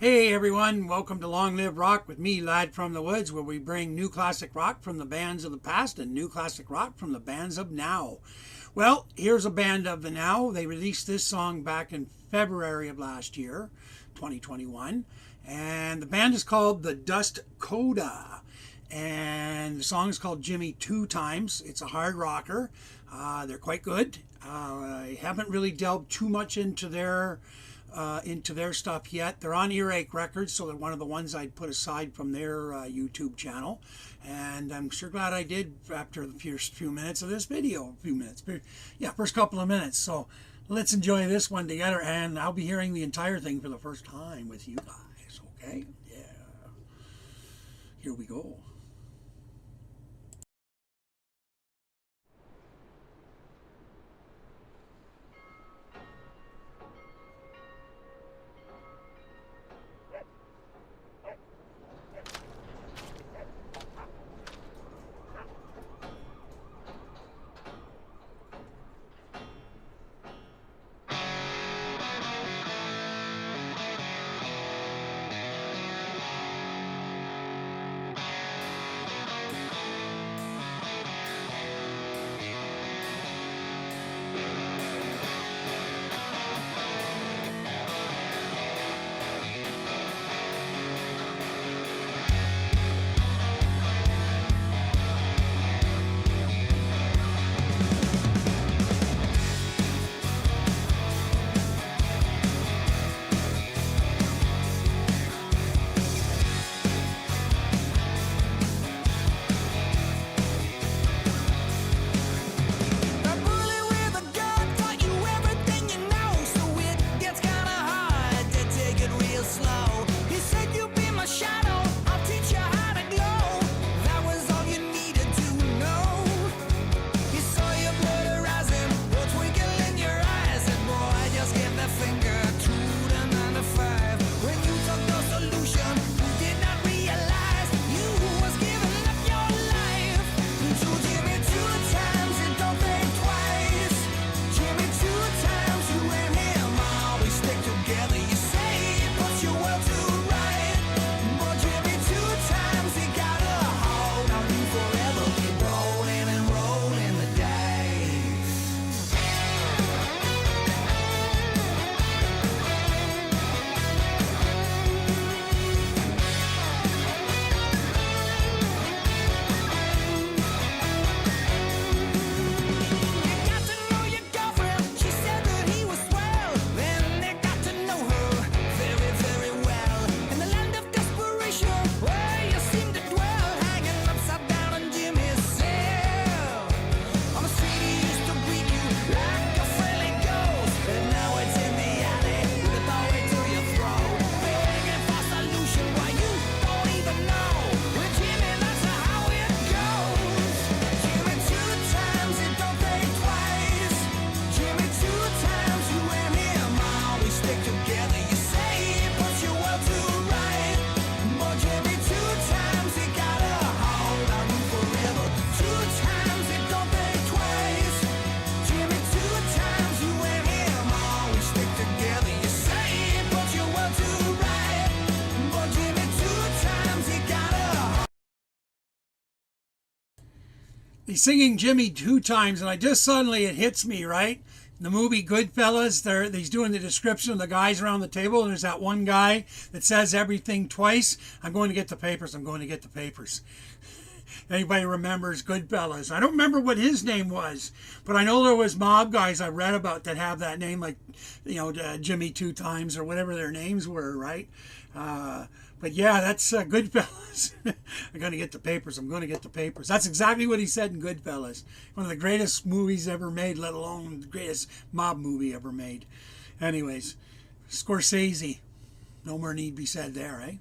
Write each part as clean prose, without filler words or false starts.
Hey everyone, welcome to Long Live Rock with me, Lad from the Woods, where we bring new classic rock from the bands of the past and new classic rock from the bands of now. Well, here's a band of the now. They released this song back in February of last year, 2021, and the band is called the Dust Coda, and the song is called Jimmy Two Times. It's a hard rocker. They're quite good. I haven't really delved too much into their stuff yet. They're on Earache Records, so they're one of the ones I'd put aside from their YouTube channel. And I'm sure glad I did after the first few minutes of this video. First couple of minutes. So let's enjoy this one together, and I'll be hearing the entire thing for the first time with you guys, okay? Yeah. Here we go. He's singing Jimmy Two Times, and it hits me, right? In the movie Goodfellas, he's doing the description of the guys around the table, and there's that one guy that says everything twice. I'm going to get the papers. I'm going to get the papers. Anybody remembers Goodfellas? I don't remember what his name was, but I know there was mob guys I read about that have that name, like, Jimmy Two Times or whatever their names were, right? But yeah, that's Goodfellas. I'm going to get the papers. I'm going to get the papers. That's exactly what he said in Goodfellas. One of the greatest movies ever made, let alone the greatest mob movie ever made. Anyways, Scorsese. No more need be said there, eh?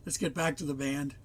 Let's get back to the band.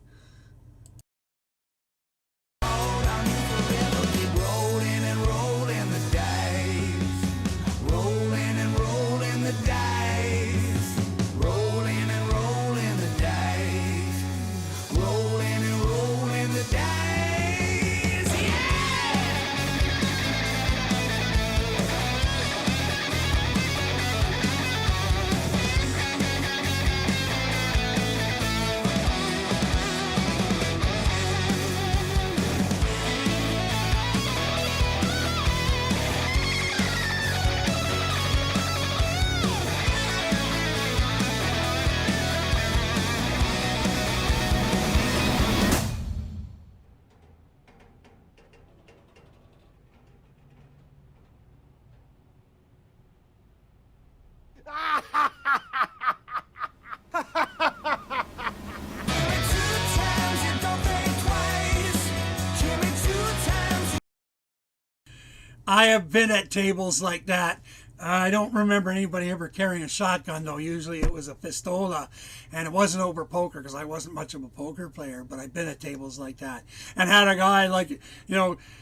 I have been at tables like that. I don't remember anybody ever carrying a shotgun, though. Usually it was a pistola, and it wasn't over poker because I wasn't much of a poker player, but I've been at tables like that and had a guy like,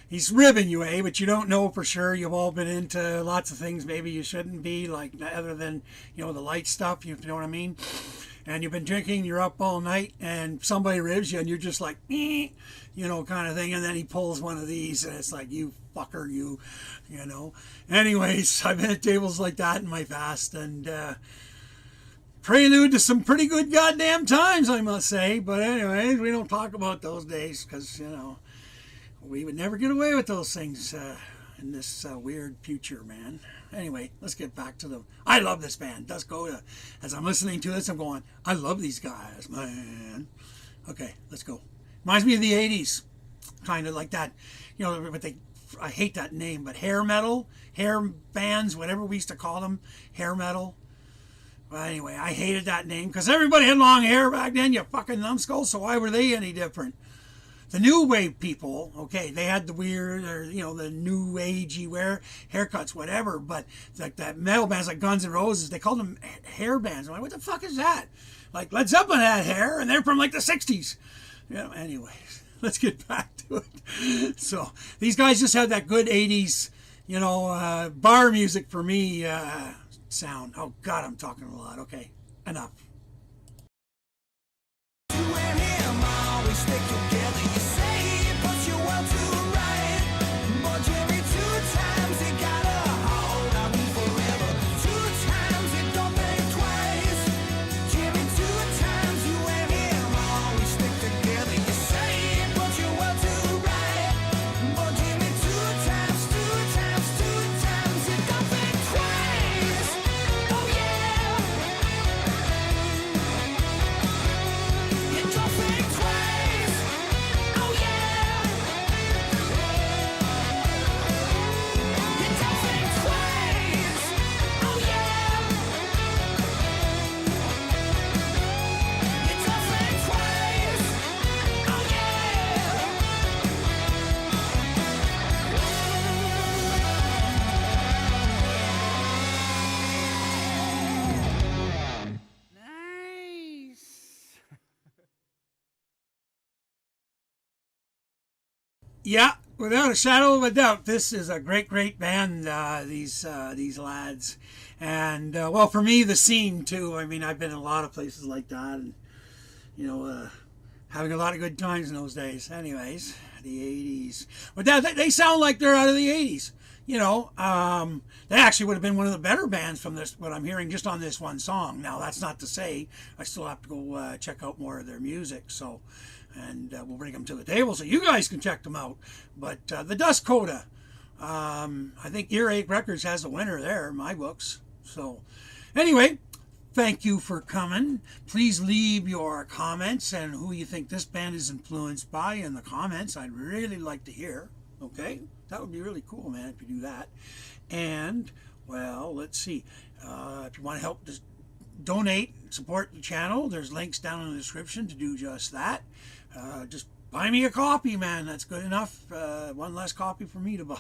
he's ribbing you, but you don't know for sure. You've all been into lots of things maybe you shouldn't be, like other than, the light stuff, you know what I mean? And you've been drinking, you're up all night, and somebody ribs you, and you're just like, kind of thing. And then he pulls one of these, and it's like, you fucker, you. Anyways, I've been at tables like that in my past, and prelude to some pretty good goddamn times, I must say. But anyways, we don't talk about those days because, we would never get away with those things in this weird future, man. Anyway, let's get back to them. I love this band, Dust Coda. As I'm listening to this, I'm going, I love these guys, man. Okay, let's go. Reminds me of the 80s, kind of like that. But I hate that name, but hair metal, hair bands, whatever we used to call them, hair metal. Well, anyway, I hated that name because everybody had long hair back then, you fucking numbskull, so why were they any different? The new wave people, okay, they had the weird, or, the new agey haircuts, whatever, but like that metal bands like Guns N' Roses, they called them hair bands. I'm like, what the fuck is that? Like Led Zeppelin had hair, and they're from like the 60s. Anyways, let's get back to it. So, these guys just had that good 80s, bar music for me sound. Oh, God, I'm talking a lot. Okay, enough. Stick together, you say it puts you well to right. But Jimmy, 2 times it got a hold on me forever. 2 times it don't think twice. Jimmy, 2 times you and him always stick together. You say it puts you well to right. But Jimmy, 2 times it don't think twice. Oh yeah. You don't think twice. Yeah, without a shadow of a doubt, this is a great, great band, these lads. And, well, for me, the scene, too. I mean, I've been in a lot of places like that and, having a lot of good times in those days. Anyways, the 80s. But they sound like they're out of the 80s. They actually would have been one of the better bands from this, what I'm hearing just on this one song. Now, that's not to say I still have to go check out more of their music, so... And we'll bring them to the table so you guys can check them out. But the Dust Coda, I think Earache Records has a winner there in my books. So anyway, thank you for coming. Please leave your comments and who you think this band is influenced by in the comments. I'd really like to hear. Okay, that would be really cool, man, if you do that. And, well, let's see. If you want to help donate, support the channel, there's links down in the description to do just that. Just buy me a copy, man. That's good enough. One less copy for me to buy.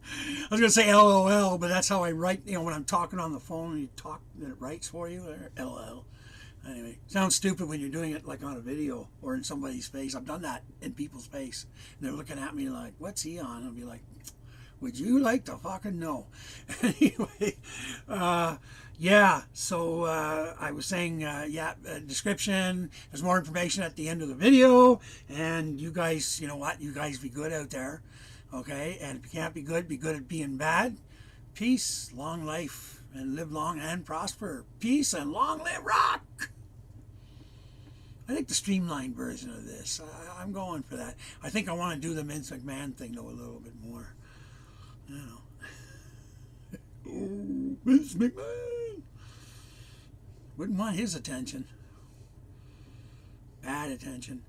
I was going to say LOL, but that's how I write, when I'm talking on the phone, you talk, and it writes for you. LOL. Anyway, sounds stupid when you're doing it like on a video or in somebody's face. I've done that in people's face. And they're looking at me like, what's he on? I'll be like, would you like to fucking know? Anyway, yeah, so I was saying, description, there's more information at the end of the video, and you guys, you know what, you guys be good out there, okay, and if you can't be good at being bad. Peace, long life, and live long and prosper. Peace and long live rock! I think the streamlined version of this, I'm going for that. I think I want to do the Vince McMahon thing, though, a little bit more. Oh, Vince McMahon. Wouldn't want his attention. Bad attention.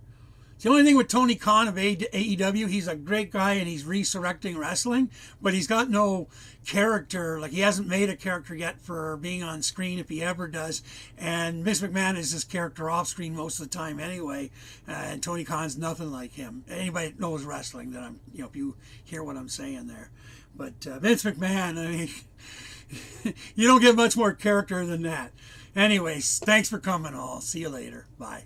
The only thing with Tony Khan of AEW, he's a great guy and he's resurrecting wrestling, but he's got no character. Like, he hasn't made a character yet for being on screen, if he ever does. And Vince McMahon is his character off screen most of the time anyway. And Tony Khan's nothing like him. Anybody that knows wrestling, that if you hear what I'm saying there. But Vince McMahon, I mean, you don't get much more character than that. Anyways, thanks for coming all. See you later. Bye.